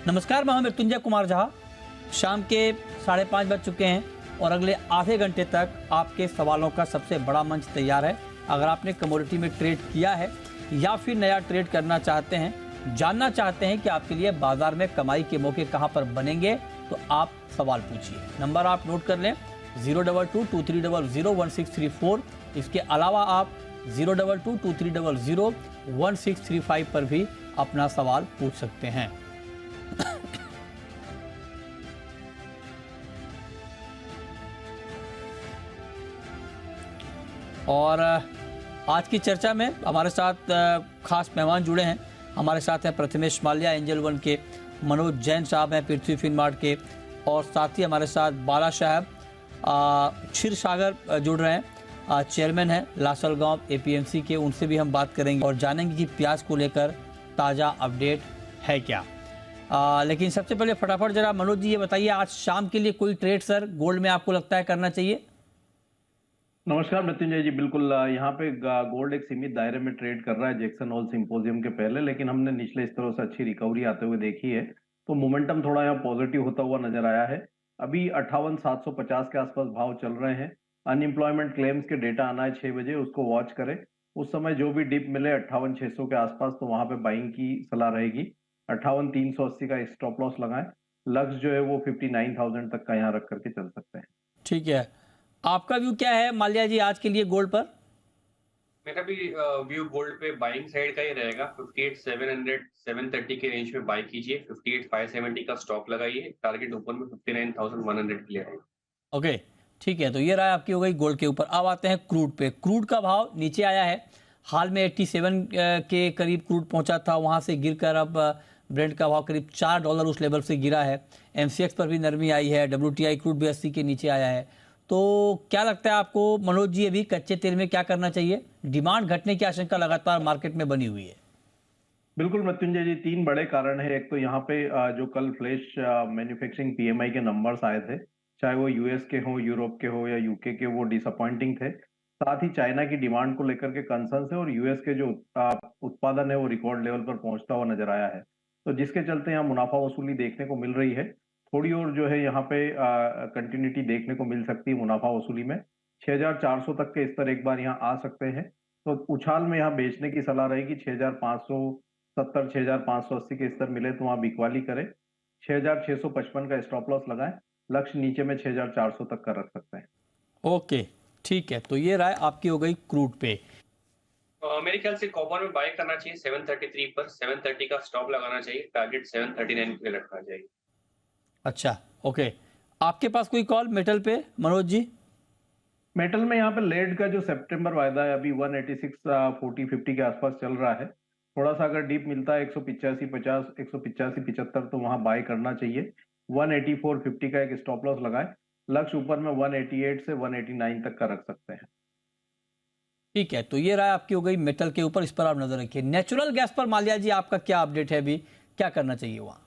नमस्कार, मैं हूं मृत्युंजय कुमार झा। शाम के 5:30 बज चुके हैं और अगले आधे घंटे तक आपके सवालों का सबसे बड़ा मंच तैयार है। अगर आपने कमोडिटी में ट्रेड किया है या फिर नया ट्रेड करना चाहते हैं, जानना चाहते हैं कि आपके लिए बाजार में कमाई के मौके कहां पर बनेंगे, तो आप सवाल पूछिए। नंबर आप नोट कर लें 02223001634। इसके अलावा आप 02223001635 पर भी अपना सवाल पूछ सकते हैं। और आज की चर्चा में हमारे साथ खास मेहमान जुड़े हैं। हमारे साथ हैं प्रथमेश माल्या एंजल वन के, मनोज जैन साहब हैं पृथ्वी फिनमार्ट के, और साथ ही हमारे साथ बाला साहब क्षीर सागर जुड़ रहे हैं, चेयरमैन हैं लासलगांव एपीएमसी के। उनसे भी हम बात करेंगे और जानेंगे कि प्याज को लेकर ताज़ा अपडेट है क्या। लेकिन सबसे पहले फटाफट जरा मनोज जी ये बताइए, आज शाम के लिए कोई ट्रेड सर गोल्ड में आपको लगता है करना चाहिए? नमस्कार मृत्युंजय जी, बिल्कुल यहाँ पे गोल्ड एक सीमित दायरे में ट्रेड कर रहा है जैक्सन होल सिंपोजियम के पहले, लेकिन हमने निचले स्तरों से अच्छी रिकवरी आते हुए देखी है, तो मोमेंटम थोड़ा यहाँ पॉजिटिव होता हुआ नजर आया है। अभी 58,750 के आसपास भाव चल रहे हैं। अनएम्प्लॉयमेंट क्लेम्स के डेटा आना है 6 बजे, उसको वॉच करें। उस समय जो भी डिप मिले 58,600 के आसपास, तो वहां पे बाइंग की सलाह रहेगी। 58,380 का स्टॉप लॉस लगाएं। लक्ष्य जो है वो 59,000 तक का यहाँ रख करके चल सकते हैं। ठीक है, आपका व्यू क्या है माल्या जी आज के लिए गोल्ड पर? मेरा भी व्यू गोल्ड पे बाइंग साइड का ही रहेगा। 58,700 730 के रेंज में बाय कीजिए। 58,570 का स्टॉप लगाइए। टारगेट ऊपर में 59,100 के लिए रहेगा। ओके, ठीक है, तो ये राय आपकी हो गई गोल्ड के ऊपर। अब आते हैं क्रूड पे। क्रूड का भाव नीचे आया है, हाल में 87 के करीब क्रूड पहुंचा था, वहां से गिरकर अब ब्रेंट का भाव करीब $4 उस लेवल से गिरा है। एमसीएक्स पर भी नरमी आई है, WTI क्रूड भी 80 के नीचे आया है। तो क्या लगता है आपको मनोज जी, अभी कच्चे तेल में क्या करना चाहिए? डिमांड घटने की आशंका लगातार मार्केट में बनी हुई है। बिल्कुल मृत्युंजय जी, 3 बड़े कारण है। एक तो यहाँ पे जो कल फ्लैश मैन्युफैक्चरिंग PMI के नंबर्स आए थे, चाहे वो यूएस के हो, यूरोप के हो या यूके के, वो डिसअपॉइंटिंग थे। साथ ही चाइना की डिमांड को लेकर के कंसर्न है, और यूएस के जो उत्पादन है वो रिकॉर्ड लेवल पर पहुंचता हुआ नजर आया है, तो जिसके चलते यहाँ मुनाफा वसूली देखने को मिल रही है। थोड़ी और जो है यहाँ पे कंटिन्यूटी देखने को मिल सकती है मुनाफा वसूली में। 6,400 तक के स्तर एक बार यहाँ आ सकते हैं, तो उछाल में यहाँ बेचने की सलाह रहेगी। 6,570 6,580 के स्तर मिले तो वहां बिकवाली करें। 6,655 का स्टॉप लॉस लगाएं। लक्ष्य नीचे में 6,400 तक का रख सकते हैं। ओके, ठीक है, तो ये राय आपकी हो गई क्रूड पे। मेरे ख्याल से कॉपर में बाय करना चाहिए 733 पर। 730 का स्टॉप लगाना चाहिए। टारगेट 739 पे रखना चाहिए। अच्छा, ओके, आपके पास कोई कॉल मेटल पे मनोज जी? मेटल में यहाँ पे लेड का जो सितंबर वायदा है अभी 186.40 50 के आसपास चल रहा है। थोड़ा सा अगर डीप मिलता है 185.50 185.75, तो वहां बाय करना चाहिए। 184.50 का एक स्टॉप लॉस लगाएं। लक्ष्य ऊपर में 188 से 189 तक का रख सकते हैं। ठीक है, तो ये राय आपकी हो गई मेटल के ऊपर, इस पर आप नजर रखिए। नेचुरल गैस पर माल्या जी आपका क्या अपडेट है, अभी क्या करना चाहिए वहां?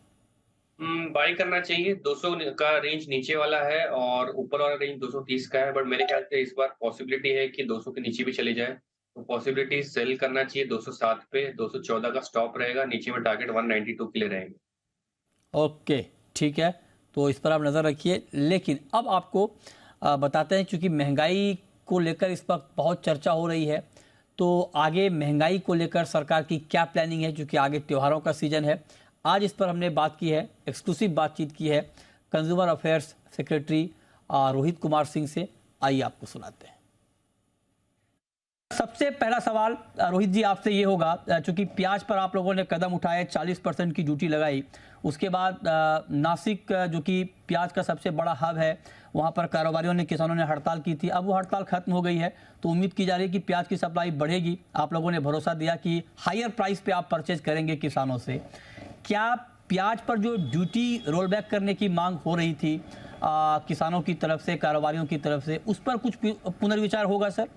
बाय करना चाहिए। 200 का रेंज नीचे वाला है और ऊपर वाला रेंज 230 का है, बट मेरे ख्याल से इस बार पॉसिबिलिटी है कि 200 के नीचे भी चले जाए, तो पॉसिबिलिटी सेल करना चाहिए 207 पे। 214 का स्टॉप रहेगा। नीचे में टारगेट 192 के लिए रहेंगे। ओके, ठीक है, तो इस पर आप नज़र रखिए। लेकिन अब आपको बताते हैं, क्योंकि महंगाई को लेकर इस वक्त बहुत चर्चा हो रही है, तो आगे महंगाई को लेकर सरकार की क्या प्लानिंग है, क्योंकि आगे त्योहारों का सीजन है। आज इस पर हमने बात की है, एक्सक्लूसिव बातचीत की है consumer affairs secretary Rohit Kumar Singh से। आइए आपको सुनाते हैं। सबसे पहला सवाल रोहित जी आपसे ये होगा, चूंकि प्याज पर आप लोगों ने कदम उठाए, 40% की ड्यूटी लगाई, उसके बाद नासिक जो कि प्याज का सबसे बड़ा हब है, वहां पर कारोबारियों ने, किसानों ने हड़ताल की थी। अब वो हड़ताल खत्म हो गई है, तो उम्मीद की जा रही है कि प्याज की सप्लाई बढ़ेगी। आप लोगों ने भरोसा दिया कि हायर प्राइस पे आप परचेज करेंगे किसानों से। क्या प्याज पर जो ड्यूटी रोल बैक करने की मांग हो रही थी किसानों की तरफ से, कारोबारियों की तरफ से, उस पर कुछ पुनर्विचार होगा सर?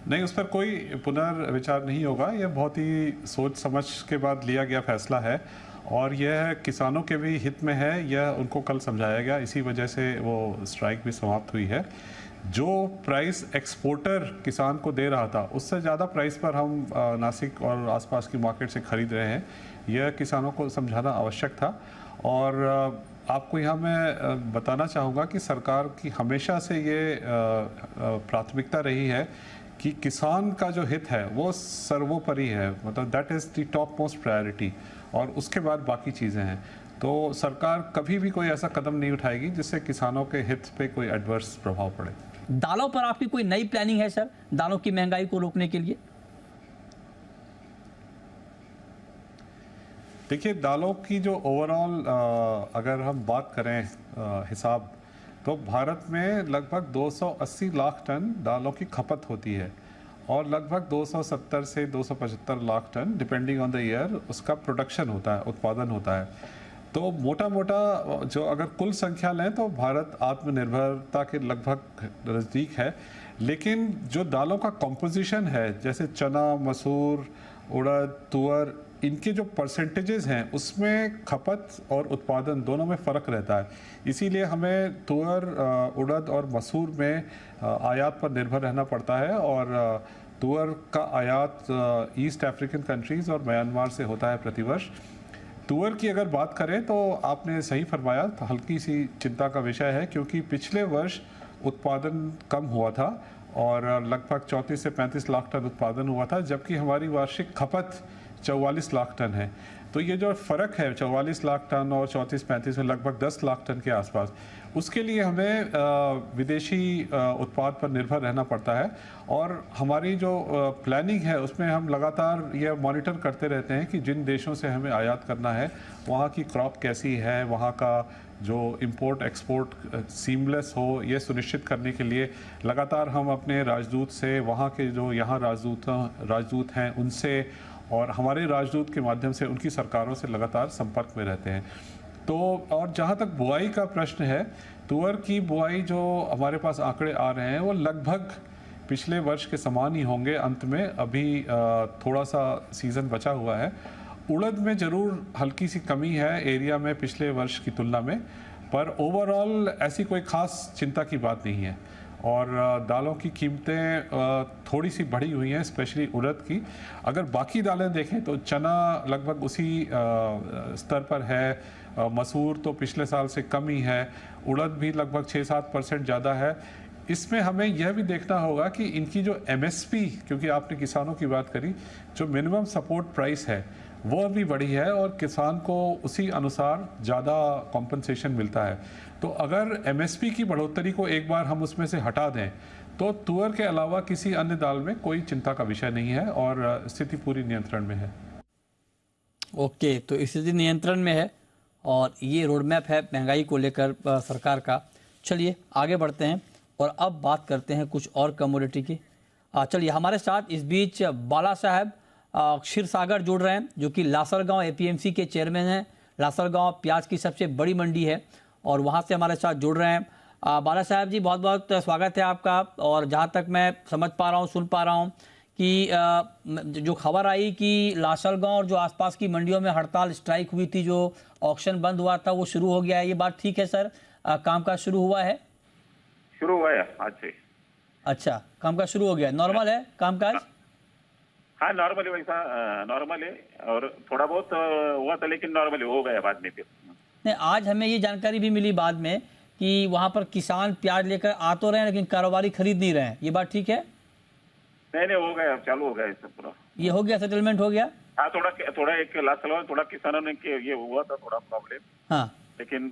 नहीं, उस पर कोई पुनर्विचार नहीं होगा। यह बहुत ही सोच समझ के बाद लिया गया फैसला है, और यह किसानों के भी हित में है। यह उनको कल समझाया गया, इसी वजह से वो स्ट्राइक भी समाप्त हुई है। जो प्राइस एक्सपोर्टर किसान को दे रहा था उससे ज़्यादा प्राइस पर हम नासिक और आसपास की मार्केट से खरीद रहे हैं, यह किसानों को समझाना आवश्यक था। और आपको यहाँ मैं बताना चाहूँगा कि सरकार की हमेशा से ये प्राथमिकता रही है कि किसान का जो हित है वो सर्वोपरि है, मतलब that is the top most priority, और उसके बाद बाकी चीज़ें हैं। तो सरकार कभी भी कोई ऐसा कदम नहीं उठाएगी जिससे किसानों के हित पे कोई एडवर्स प्रभाव पड़े। दालों पर आपकी कोई नई प्लानिंग है सर, दालों की महंगाई को रोकने के लिए? देखिए, दालों की जो ओवरऑल अगर हम बात करें हिसाब, तो भारत में लगभग 280 लाख टन दालों की खपत होती है और लगभग 270 से 275 lakh ton depending on the year उसका प्रोडक्शन होता है, उत्पादन होता है। तो मोटा मोटा जो अगर कुल संख्या लें तो भारत आत्मनिर्भरता के लगभग नज़दीक है। लेकिन जो दालों का कॉम्पोजिशन है, जैसे चना, मसूर, उड़द, तुअर, इनके जो परसेंटेजेस हैं उसमें खपत और उत्पादन दोनों में फ़र्क रहता है। इसीलिए हमें तुअर, उड़द और मसूर में आयात पर निर्भर रहना पड़ता है। और तुअर का आयात ईस्ट अफ्रीकन कंट्रीज़ और म्यांमार से होता है प्रतिवर्ष। तुअर की अगर बात करें तो आपने सही फरमाया, तो हल्की सी चिंता का विषय है क्योंकि पिछले वर्ष उत्पादन कम हुआ था और लगभग 34 से 35 लाख टन उत्पादन हुआ था, जबकि हमारी वार्षिक खपत 44 लाख टन है। तो ये जो फ़र्क है 44 लाख टन और 34-35 में लगभग 10 लाख टन के आसपास, उसके लिए हमें विदेशी उत्पाद पर निर्भर रहना पड़ता है। और हमारी जो प्लानिंग है उसमें हम लगातार यह मॉनिटर करते रहते हैं कि जिन देशों से हमें आयात करना है वहाँ की क्रॉप कैसी है, वहाँ का जो इंपोर्ट एक्सपोर्ट सीमलेस हो, ये सुनिश्चित करने के लिए लगातार हम अपने राजदूत से, वहाँ के जो यहाँ राजदूत हैं उनसे और हमारे राजदूत के माध्यम से उनकी सरकारों से लगातार संपर्क में रहते हैं। तो और जहाँ तक बुआई का प्रश्न है, तुअर की बुआई जो हमारे पास आंकड़े आ रहे हैं वो लगभग पिछले वर्ष के समान ही होंगे अंत में। अभी थोड़ा सा सीज़न बचा हुआ है। उड़द में ज़रूर हल्की सी कमी है एरिया में पिछले वर्ष की तुलना में, पर ओवरऑल ऐसी कोई ख़ास चिंता की बात नहीं है। और दालों की कीमतें थोड़ी सी बढ़ी हुई हैं, स्पेशली उड़द की। अगर बाकी दालें देखें तो चना लगभग उसी स्तर पर है, मसूर तो पिछले साल से कम ही है, उड़द भी लगभग 6-7% ज़्यादा है। इसमें हमें यह भी देखना होगा कि इनकी जो MSP, क्योंकि आपने किसानों की बात करी, जो मिनिमम सपोर्ट प्राइस है वो भी बढ़ी है और किसान को उसी अनुसार ज़्यादा कॉम्पनसेशन मिलता है। तो अगर MSP की बढ़ोतरी को एक बार हम उसमें से हटा दें तो तुअर के अलावा किसी अन्य दाल में कोई चिंता का विषय नहीं है और स्थिति पूरी नियंत्रण में है। ओके, तो स्थिति नियंत्रण में है और ये रोड मैप है महंगाई को लेकर सरकार का। चलिए आगे बढ़ते हैं और अब बात करते हैं कुछ और कमोडिटी की। चलिए हमारे साथ इस बीच बाला साहब क्षीरसागर जुड़ रहे हैं, जो कि लासरगांव APMC के चेयरमैन हैं। लासरगांव प्याज की सबसे बड़ी मंडी है और वहाँ से हमारे साथ जुड़ रहे हैं। बाला साहब जी, बहुत बहुत स्वागत है आपका। और जहाँ तक मैं समझ पा रहा हूँ, सुन पा रहा हूँ कि जो खबर आई कि लासरगांव और जो आसपास की मंडियों में हड़ताल स्ट्राइक हुई थी, जो ऑक्शन बंद हुआ था वो शुरू हो गया है, ये बात ठीक है सर? कामकाज शुरू हुआ है? शुरू हुआ है आज से। अच्छा, कामकाज शुरू हो गया, नॉर्मल है कामकाज? हाँ नॉर्मल है, वैसा नॉर्मल है और थोड़ा बहुत हुआ था लेकिन नॉर्मल हो गया बाद में। फिर नहीं, आज हमें ये जानकारी भी मिली बाद में कि वहाँ पर किसान प्याज लेकर आ तो रहे हैं लेकिन कारोबारी खरीद नहीं रहे हैं, ये बात ठीक है? नहीं हो गया, चालू हो गया सब पूरा। ये हो गया, सेटलमेंट हो गया? हाँ थोड़ा एक लास्ट साल थोड़ा किसानों ने ये हुआ था थोड़ा प्रॉब्लम, हाँ, लेकिन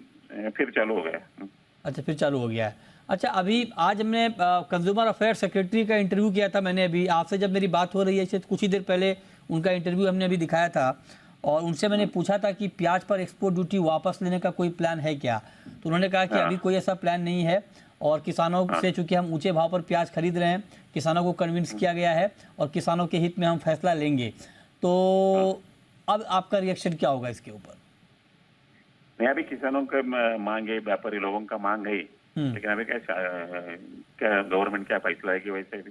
फिर चालू हो गया। अच्छा, फिर चालू हो गया है। अच्छा, अभी आज हमने कंज्यूमर अफेयर्स सेक्रेटरी का इंटरव्यू किया था। मैंने अभी आपसे जब मेरी बात हो रही है कुछ ही देर पहले उनका इंटरव्यू हमने अभी दिखाया था और उनसे मैंने पूछा था कि प्याज पर एक्सपोर्ट ड्यूटी वापस लेने का कोई प्लान है क्या, तो उन्होंने कहा कि अभी कोई ऐसा प्लान नहीं है और किसानों से चूंकि हम ऊंचे भाव पर प्याज खरीद रहे हैं, किसानों को कन्विंस किया गया है और किसानों के हित में हम फैसला लेंगे। तो अब आपका रिएक्शन क्या होगा इसके ऊपर? नहीं, अभी किसानों का मांग है, व्यापारी लोगों का मांग है, लेकिन अभी क्या गवर्नमेंट क्या फैसला है कि वैसे भी।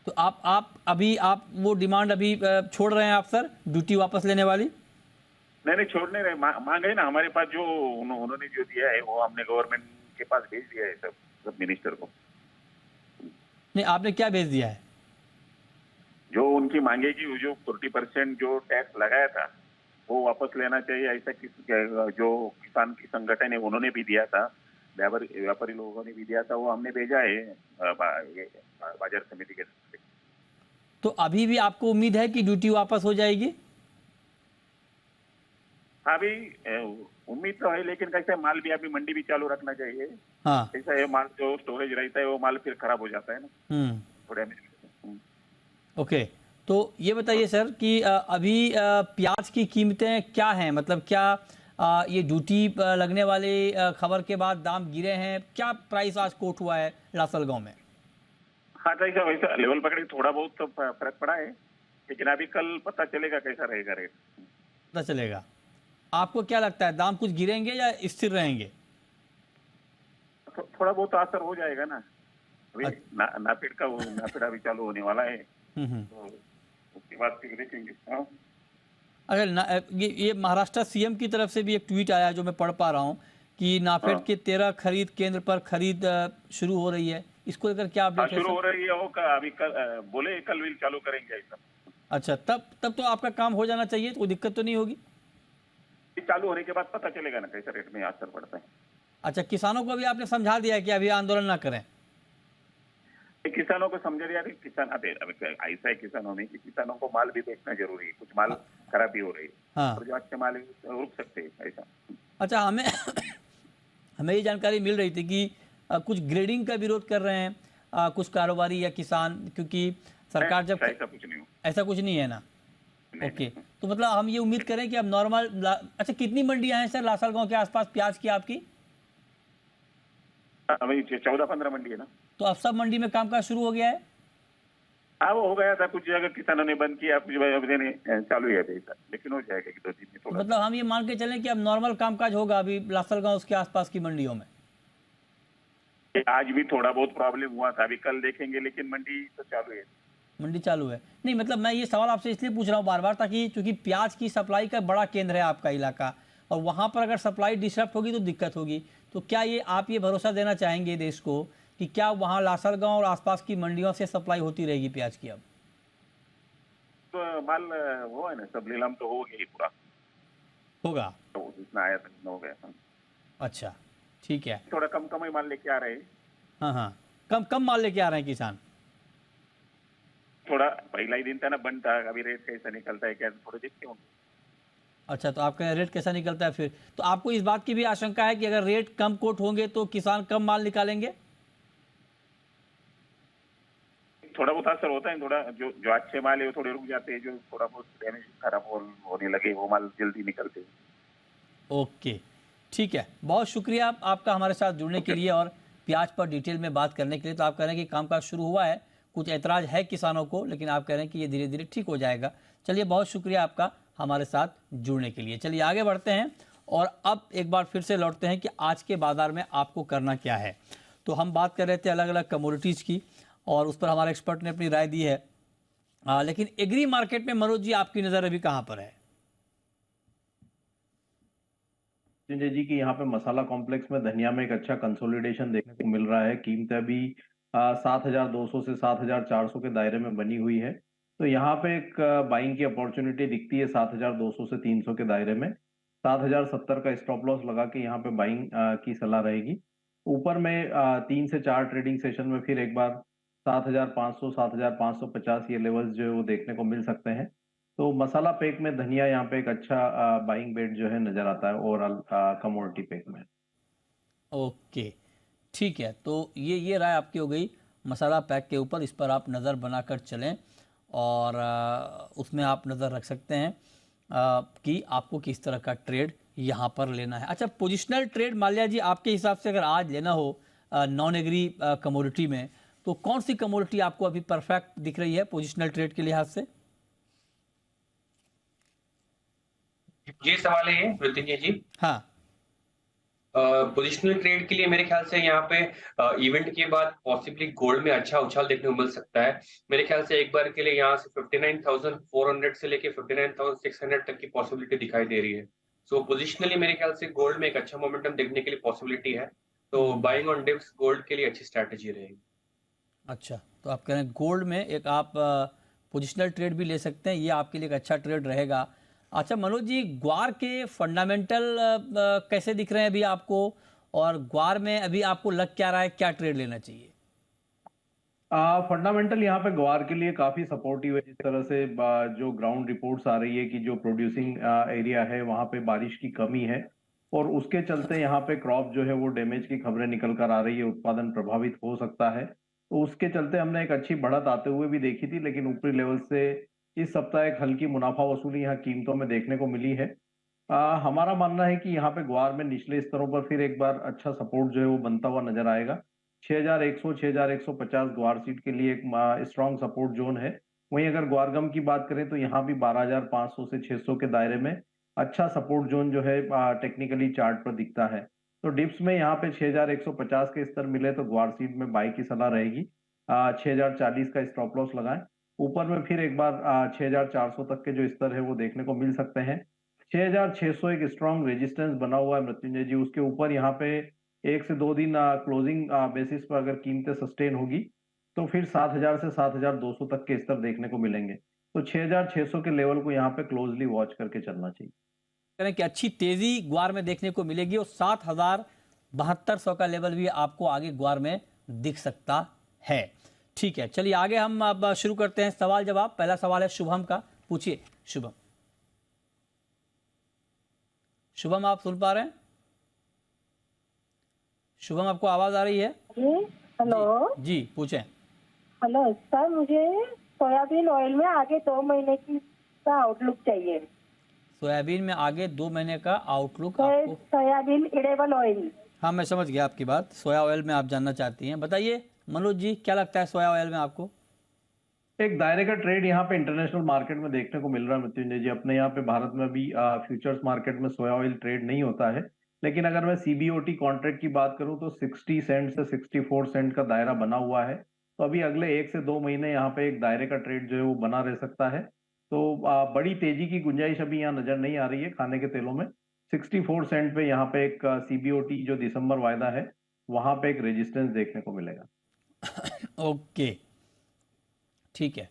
तो आप वो डिमांड अभी छोड़ रहे हैं आप सर, ड्यूटी वापस लेने वाली? नहीं छोड़ने रहे, मांग है ना हमारे पास, जो उन्होंने जो दिया है वो हमने गवर्नमेंट के पास भेज दिया है सब। सब मिनिस्टर को। नहीं, आपने क्या भेज दिया है? जो उनकी मांगे की जो 40% जो टैक्स लगाया था वो वापस लेना चाहिए, ऐसा जो किसान की संगठन है उन्होंने भी दिया था, व्यापारी लोगों ने भी दिया था, वो हमने भेजा है बाजार समिति के। तो अभी भी आपको उम्मीद है कि ड्यूटी वापस हो जाएगी? अभी उम्मीद तो है, लेकिन कैसे माल भी अभी मंडी भी चालू रखना चाहिए। हाँ। ऐसा है, माल जो स्टोरेज रहता है वो माल फिर खराब हो जाता है ना थोड़े में। ओके, तो ये बताइए सर कि अभी प्याज की कीमतें क्या हैं? मतलब क्या ये ड्यूटी लगने वाली खबर के बाद दाम गिरे हैं? क्या प्राइस आज कोट हुआ है लासलगांव में? हाँ, कैसा वैसा लेवल पकड़े थोड़ा बहुत तो फर्क पड़ा है, लेकिन अभी कल पता चलेगा कैसा रहेगा रेट। पता चलेगा। आपको क्या लगता है, दाम कुछ गिरेंगे या स्थिर रहेंगे? थोड़ा बहुत असर हो जाएगा ना। अभी नाफेड़ अभी चालू होने वाला है, तो उसके बाद फिर देखेंगे। हाँ। अगर ये महाराष्ट्र सीएम की तरफ से भी एक ट्वीट आया जो मैं पढ़ पा रहा हूँ कि नाफेड के 13 खरीद केंद्र पर खरीद शुरू हो रही है, इसको लेकर क्या अपडेट है? शुरू हो रही है वो अभी बोले कल विल चालू करेंगे ऐसा। अच्छा, तब तो आपका काम हो जाना चाहिए, तो कोई दिक्कत तो नहीं होगी? चालू होने के बाद पता चलेगा ना कैसा रेट में असर पड़ता है। अच्छा, किसानों को भी आपने समझा दिया है कि अभी आंदोलन ना करें? किसानों को समझा दिया कि किसान अभी ऐसा है किसानों में कि किसानों को माल भी बेचना जरूरी है, कुछ माल खराब भी हो रही है। हाँ। और जो अच्छे माल है रुक सकते हैं ऐसा। अच्छा, हमें ये जानकारी मिल रही थी कि कुछ ग्रेडिंग का विरोध कर रहे हैं कुछ कारोबारी या किसान, क्योंकि सरकार जब ऐसा कुछ नहीं है ना? ओके, तो मतलब हम ये उम्मीद करें कि अब नॉर्मल। अच्छा, कितनी मंडियां हैं सर लासलगांव के आसपास प्याज की आपकी? अभी 14-15 मंडी है ना। तो अब सब मंडी में कामकाज शुरू हो गया है? हाँ, वो हो गया था, कुछ जगह किसानों ने बंद किया, कुछ जगह चालू है अभी, लेकिन हो जाएगा कि 2 दिन में। थोड़ा मतलब हम ये मान के चलें कि अब नॉर्मल कामकाज होगा अभी लासलगांव उसके आसपास की मंडियों में? आज भी थोड़ा बहुत प्रॉब्लम हुआ था, अभी कल देखेंगे, लेकिन मंडी तो चालू है। मंडी चालू है? नहीं, मतलब मैं ये सवाल आपसे इसलिए पूछ रहा हूँ बार बार, ताकि चूंकि प्याज की सप्लाई का बड़ा केंद्र है आपका इलाका, और वहां पर अगर सप्लाई डिस्टर्ब होगी तो दिक्कत होगी। तो क्या ये आप ये भरोसा देना चाहेंगे देश को कि क्या वहां लासलगांव और आसपास की मंडियों से सप्लाई होती रहेगी प्याज की? अब तो माल वो है ना, सब नीलाम तो हो गया पूरा होगा, तो जितना आया था हो गया। अच्छा, ठीक है। थोड़ा कम ही माल लेके आ रहे हैं। हाँ, कम माल लेके आ रहे हैं किसान। थोड़ा पहला ही दिन था ना बंद था, अभी रेट कैसा निकलता है क्या थोड़ा देखते होंगे। अच्छा, तो आपका रेट कैसा निकलता है फिर? तो आपको इस बात की भी आशंका है कि अगर रेट कम कोट होंगे तो किसान कम माल निकालेंगे? थोड़ा बहुत असर होता है, थोड़ा जो अच्छे माल है वो थोड़े रुक जाते हैं, जो थोड़ा बहुत डैमेज खराब होने लगे वो माल जल्दी निकलते हैं। ओके, ठीक है, बहुत शुक्रिया आपका हमारे साथ जुड़ने के लिए और प्याज पर डिटेल में बात करने के लिए। तो आप कह रहे हैं कि कामकाज शुरू हुआ है, कुछ ऐतराज है किसानों को, लेकिन आप कह रहे हैं कि ये धीरे धीरे ठीक हो जाएगा। चलिए, बहुत शुक्रिया आपका हमारे साथ जुड़ने के लिए। चलिए आगे बढ़ते हैं और अब एक बार फिर से लौटते हैं कि आज के बाजार में आपको करना क्या है। तो हम बात कर रहे थे अलग अलग कमोडिटीज़ की और उस पर हमारे एक्सपर्ट ने अपनी राय दी है, लेकिन एग्री मार्केट में मनोज जी आपकी नज़र अभी कहाँ पर है? संजय जी की यहाँ पे मसाला कॉम्प्लेक्स में धनिया में एक अच्छा कंसोलिडेशन देखने को मिल रहा है। कीमत अभी 7,200 से 7,400 के दायरे में बनी हुई है। तो यहाँ पे एक बाइंग की अपॉर्चुनिटी दिखती है 7,200 से 300 के दायरे में। 7,070 का स्टॉप लॉस लगा के यहाँ पे बाइंग की सलाह रहेगी। ऊपर में 3 से 4 ट्रेडिंग सेशन में फिर एक बार 7,500 7,550 ये लेवल्स जो है वो देखने को मिल सकते हैं। तो मसाला पैक में धनिया यहाँ पे एक अच्छा बाइंग बेट जो है नजर आता है ओवरऑल कमोडिटी पैक में। ओके, ठीक है, तो ये राय आपकी हो गई मसाला पैक के ऊपर। इस पर आप नज़र बनाकर चलें और उसमें आप नज़र रख सकते हैं कि आपको किस तरह का ट्रेड यहाँ पर लेना है। अच्छा, पोजिशनल ट्रेड माल्या जी आपके हिसाब से अगर आज लेना हो नॉन एग्री कमोडिटी में, तो कौन सी कमोडिटी आपको अभी परफेक्ट दिख रही है पोजिशनल ट्रेड के लिहाज से? ये सवाल है प्रतीक जी। हाँ, पोजिशनल ट्रेड के लिए मेरे ख्याल से यहाँ पे इवेंट के बाद पॉसिबली गोल्ड में अच्छा उछाल देखने को मिल सकता है। मेरे ख्याल से एक बार के लिए यहाँ से 59,400 से लेके 59,600 तक की पॉसिबिलिटी दिखाई दे रही है। सो पोजिशनली मेरे ख्याल से गोल्ड में एक अच्छा मोमेंटम देखने के लिए पॉसिबिलिटी है। तो बाइंग ऑन डिप्स गोल्ड के लिए अच्छी स्ट्रैटेजी रहेगी। अच्छा, तो आप कह रहे हैं गोल्ड में एक आप पोजिशनल ट्रेड भी ले सकते हैं, ये आपके लिए एक अच्छा ट्रेड रहेगा। अच्छा मनोज जी, ग्वार के फंडामेंटल कैसे दिख रहे हैं अभी आपको, और ग्वार में अभी आपको लग क्या रहा है, क्या ट्रेड लेना चाहिए? फंडामेंटल यहाँ पे ग्वार के लिए काफी सपोर्टिव है। जिस तरह से जो ग्राउंड रिपोर्ट्स आ रही है कि जो प्रोड्यूसिंग एरिया है वहाँ पे बारिश की कमी है, और उसके चलते यहाँ पे क्रॉप जो है वो डैमेज की खबरें निकल कर आ रही है, उत्पादन प्रभावित हो सकता है। तो उसके चलते हमने एक अच्छी बढ़त आते हुए भी देखी थी, लेकिन ऊपरी लेवल से इस सप्ताह एक हल्की मुनाफा वसूली यहाँ कीमतों में देखने को मिली है। हमारा मानना है कि यहाँ पे ग्वार में निचले स्तरों पर फिर एक बार अच्छा सपोर्ट जो है वो बनता हुआ नजर आएगा। 6100 6150 ग्वार सीट के लिए एक स्ट्रॉन्ग सपोर्ट जोन है। वहीं अगर ग्वारगम की बात करें तो यहाँ भी 12500 से 600 के दायरे में अच्छा सपोर्ट जोन जो है टेक्निकली चार्ट पर दिखता है। तो डिप्स में यहाँ पे 6150 के स्तर मिले तो ग्वार सीट में बाई की सलाह रहेगी। 6040 का स्टॉप लॉस लगाएं। ऊपर में फिर एक बार 6400 तक के जो स्तर है वो देखने को मिल सकते हैं। 6600 एक स्ट्रॉन्ग रेजिस्टेंस बना हुआ है मृत्युंजय जी, उसके ऊपर यहाँ पे 1 से 2 दिन क्लोजिंग बेसिस पर अगर कीमतें सस्टेन होगी तो फिर 7000 से 7200 तक के स्तर देखने को मिलेंगे। तो 6600 के लेवल को यहाँ पे क्लोजली वॉच करके चलना चाहिए। करें कि अच्छी तेजी ग्वार में देखने को मिलेगी, और 7200 का लेवल भी आपको आगे ग्वार में दिख सकता है। ठीक है, चलिए आगे हम अब शुरू करते हैं सवाल जवाब। पहला सवाल है शुभम का, पूछिए शुभम। शुभम आप सुन पा रहे हैं? शुभम आपको आवाज आ रही है? हेलो जी पूछें। हेलो सर, मुझे सोयाबीन ऑयल में आगे 2 महीने की का आउटलुक चाहिए। सोयाबीन में आगे 2 महीने का आउटलुक आपको? Soybean edible oil. हाँ मैं समझ गया आपकी बात, सोया ऑयल में आप जानना चाहती हैं। बताइए मनोज जी, क्या लगता है सोया ऑयल में आपको? एक दायरे का ट्रेड यहाँ पे इंटरनेशनल मार्केट में देखने को मिल रहा है मृत्युंजय जी। अपने यहाँ पे भारत में भी फ्यूचर्स मार्केट में सोया ऑयल ट्रेड नहीं होता है, लेकिन अगर मैं सीबीओटी कॉन्ट्रैक्ट की बात करूं तो 60 सेंट से 64 सेंट का दायरा बना हुआ है। तो अभी अगले 1 से 2 महीने यहाँ पे एक दायरे का ट्रेड जो है वो बना रह सकता है। तो बड़ी तेजी की गुंजाइश अभी यहाँ नजर नहीं आ रही है खाने के तेलों में। 64 सेंट पे यहाँ पे एक सीबीओटी जो दिसंबर वायदा है वहां पे एक रेजिस्टेंस देखने को मिलेगा। ओके ठीक है,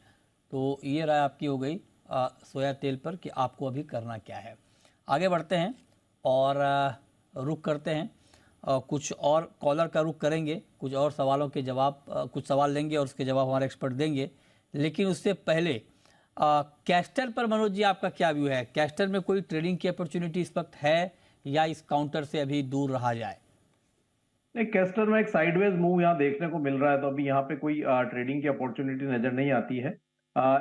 तो ये राय आपकी हो गई सोया तेल पर कि आपको अभी करना क्या है। आगे बढ़ते हैं और रुख करते हैं, कुछ और कॉलर का रुख करेंगे, कुछ और सवालों के जवाब, कुछ सवाल लेंगे और उसके जवाब हमारे एक्सपर्ट देंगे। लेकिन उससे पहले कैस्टर पर मनोज जी आपका क्या व्यू है? कैस्टर में कोई ट्रेडिंग की अपॉर्चुनिटी इस वक्त है या इस काउंटर से अभी दूर रहा जाए? एक कैस्टर में एक साइडवेज मूव यहाँ देखने को मिल रहा है, तो अभी यहाँ पे कोई ट्रेडिंग की अपॉर्चुनिटी नजर नहीं आती है।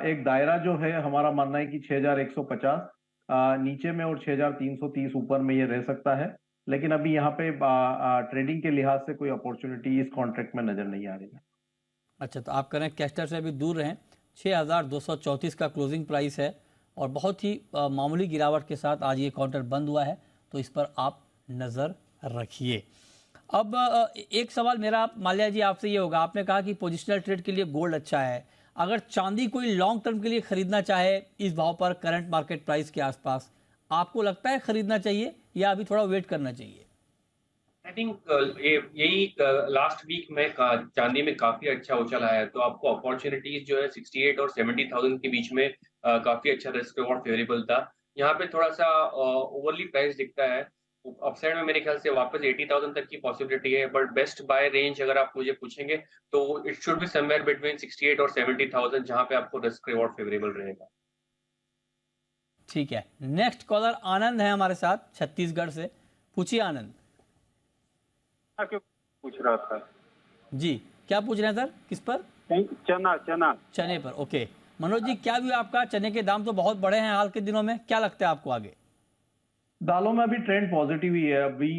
एक दायरा जो है हमारा मानना है कि 6150 नीचे में और 6330 ऊपर में ये रह सकता है। लेकिन अभी यहाँ पे ट्रेडिंग के लिहाज से कोई अपॉर्चुनिटी इस कॉन्ट्रैक्ट में नजर नहीं आ रही है। अच्छा, तो आप करें कैस्टर से अभी दूर रहें। 6234 का क्लोजिंग प्राइस है और बहुत ही मामूली गिरावट के साथ आज ये काउंटर बंद हुआ है, तो इस पर आप नज़र रखिए। अब एक सवाल मेरा माल्या जी आपसे ये होगा, आपने कहा कि पोजिशनल ट्रेड के लिए गोल्ड अच्छा है। अगर चांदी कोई लॉन्ग टर्म के लिए खरीदना चाहे इस भाव पर, करंट मार्केट प्राइस के आसपास, आपको लगता है खरीदना चाहिए या अभी थोड़ा वेट करना चाहिए? आई थिंक यही लास्ट वीक में चांदी में काफी अच्छा उछाल आया है, तो आपको अपॉर्चुनिटीज जो है 68 और 70,000 के बीच में काफी अच्छा रिस्क रिवॉर्ड फेवरेबल था। यहाँ पे थोड़ा सा ओवरली प्राइस दिखता है। अपसाइड में मेरे ख्याल से वापस 80,000 तक की पॉसिबिलिटी है, बट बेस्ट बाय रेंज अगर आप मुझे पूछेंगे तो it should be somewhere between 68 और 70,000, जहां पे आपको रिस्क रिवॉर्ड फेवरेबल रहेगा। ठीक है, नेक्स्ट कॉलर आनंद है हमारे साथ छत्तीसगढ़ से। पूछिए आनंद। क्यों पूछ रहा था जी, क्या पूछ रहे हैं सर? किस पर? चना चना चने पर। ओके मनोज जी, क्या व्यू आपका? चने के दाम तो बहुत बढ़े हैं हाल के दिनों में, क्या लगता है आपको आगे? दालों में अभी ट्रेंड पॉजिटिव ही है। अभी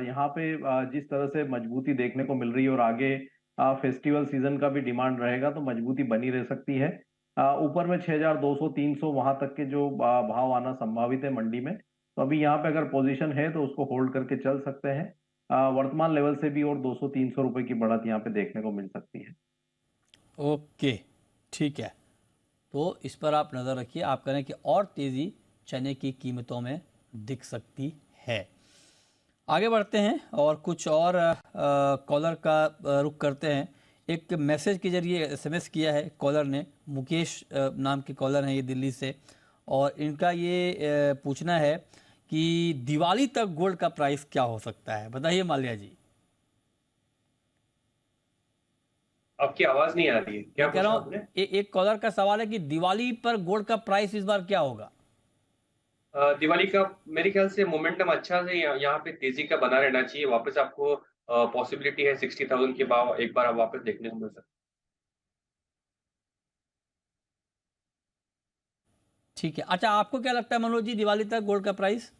यहाँ पे जिस तरह से मजबूती देखने को मिल रही है और आगे फेस्टिवल सीजन का भी डिमांड रहेगा तो मजबूती बनी रह सकती है। ऊपर में 6200 300 वहां तक के जो भाव आना संभावित है मंडी में। तो अभी यहाँ पे अगर पोजीशन है तो उसको होल्ड करके चल सकते हैं। वर्तमान लेवल से भी और 200-300 रुपए की बढ़त यहाँ पे देखने को मिल सकती है। ओके ठीक है, तो इस पर आप नज़र रखिए। आप करें कि और तेज़ी चने की कीमतों में दिख सकती है। आगे बढ़ते हैं और कुछ और कॉलर का रुख करते हैं। एक मैसेज के जरिए एसएमएस किया है कॉलर ने, मुकेश नाम के कॉलर हैं ये दिल्ली से, और इनका ये पूछना है कि दिवाली तक गोल्ड का प्राइस क्या हो सकता है। बताइए माल्या जी। आपकी आवाज नहीं आ रही है, क्या कह रहा पूछा हूँ आपने? एक कॉलर का सवाल है कि दिवाली पर गोल्ड का प्राइस इस बार क्या होगा। दिवाली का मेरे ख्याल से मोमेंटम अच्छा से यहाँ पे तेजी का बना रहना चाहिए। वापस आपको पॉसिबिलिटी है 60,000 के भाव एक बार आप वापस देखने को मिल सकते। ठीक है, अच्छा आपको क्या लगता है मनोज जी दिवाली तक गोल्ड का प्राइस?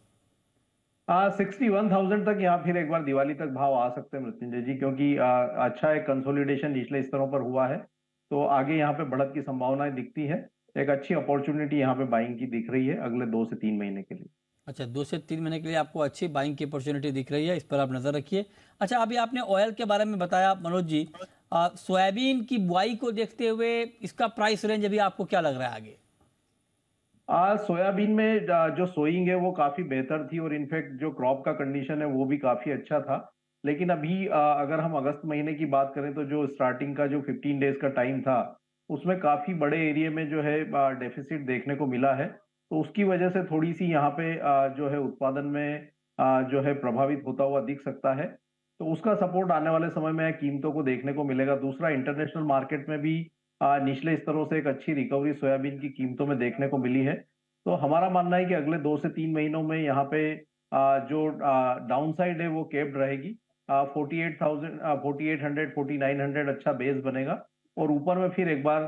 61,000 तक यहाँ फिर एक बार दिवाली तक भाव आ सकते हैं मृत्युंजय जी, क्योंकि अच्छा एक कंसोलिडेशन निचले स्तरों पर हुआ है, तो आगे यहाँ पे बढ़त की संभावनाएं दिखती है। एक अच्छी अपॉर्चुनिटी यहाँ पे बाइंग की दिख रही है अगले 2 से 3 महीने के लिए। अच्छा, 2 से 3 महीने के लिए आपको अच्छी बाइंग की अपॉर्चुनिटी दिख रही है, इस पर आप नजर रखिए। अच्छा, अभी आपने ऑयल के बारे में बताया मनोज जी, सोयाबीन की बुआई को देखते हुए इसका प्राइस रेंज अभी आपको क्या लग रहा है आगे? सोयाबीन में जो सोइंग है वो काफी बेहतर थी, और इनफैक्ट जो क्रॉप का कंडीशन है वो भी काफी अच्छा था। लेकिन अभी अगर हम अगस्त महीने की बात करें तो जो स्टार्टिंग का जो 15 डेज का टाइम था उसमें काफी बड़े एरिया में जो है डेफिसिट देखने को मिला है, तो उसकी वजह से थोड़ी सी यहाँ पे जो है उत्पादन में जो है प्रभावित होता हुआ दिख सकता है। तो उसका सपोर्ट आने वाले समय में कीमतों को देखने को मिलेगा। दूसरा, इंटरनेशनल मार्केट में भी निचले स्तरों से एक अच्छी रिकवरी सोयाबीन की कीमतों में देखने को मिली है। तो हमारा मानना है कि अगले 2 से 3 महीनों में यहाँ पे जो डाउन साइड है वो केप्ड रहेगी। 48,000 4800 4900 अच्छा बेस बनेगा, और ऊपर में फिर एक बार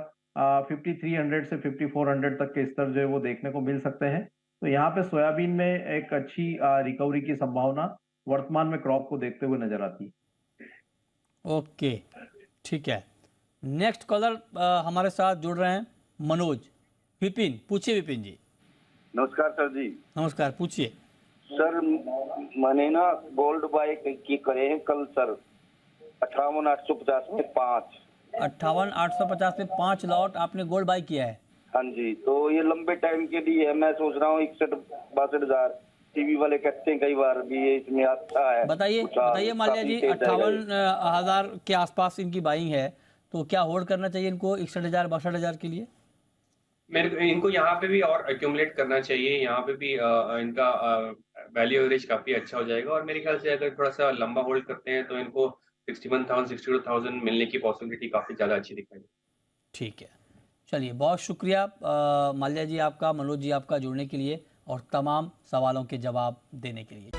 5300 से 5400 तक के स्तर जो है वो देखने को मिल सकते हैं। तो यहाँ पे सोयाबीन में एक अच्छी रिकवरी की संभावना वर्तमान में क्रॉप को देखते हुए नजर आती है। ओके, ठीक है। नेक्स्ट कॉलर हमारे साथ जुड़ रहे हैं मनोज। विपिन, पूछिए विपिन जी। नमस्कार सर जी। नमस्कार, पूछिए। सर मैंने ना गोल्ड बाय की करे हैं कल सर 58,850 में 5। 58,850 में 5 लॉट आपने गोल्ड बाय किया है? हाँ जी, तो ये लंबे टाइम के लिए है। मैं सोच रहा हूँ 61-62 हजार टीवी वाले कहते हैं कई बार भी ये इसमें अच्छा है। बताइए माल्या जी, 58,000 के आसपास इनकी बाइंग है, तो क्या होल्ड करना चाहिए इनको 61,000 62,000 के लिए? इनको यहाँ पे भी और एक्यूमुलेट करना चाहिए। यहाँ पे भी इनका वैल्यू एवरेज काफी अच्छा हो जाएगा, और मेरे ख्याल से अगर थोड़ा सा लंबा होल्ड करते हैं तो इनको 61,000 62,000 मिलने की पॉसिबिलिटी काफी ज्यादा अच्छी दिखाई। ठीक है, चलिए बहुत शुक्रिया माल्या जी आपका, मनोज जी आपका जुड़ने के लिए और तमाम सवालों के जवाब देने के लिए।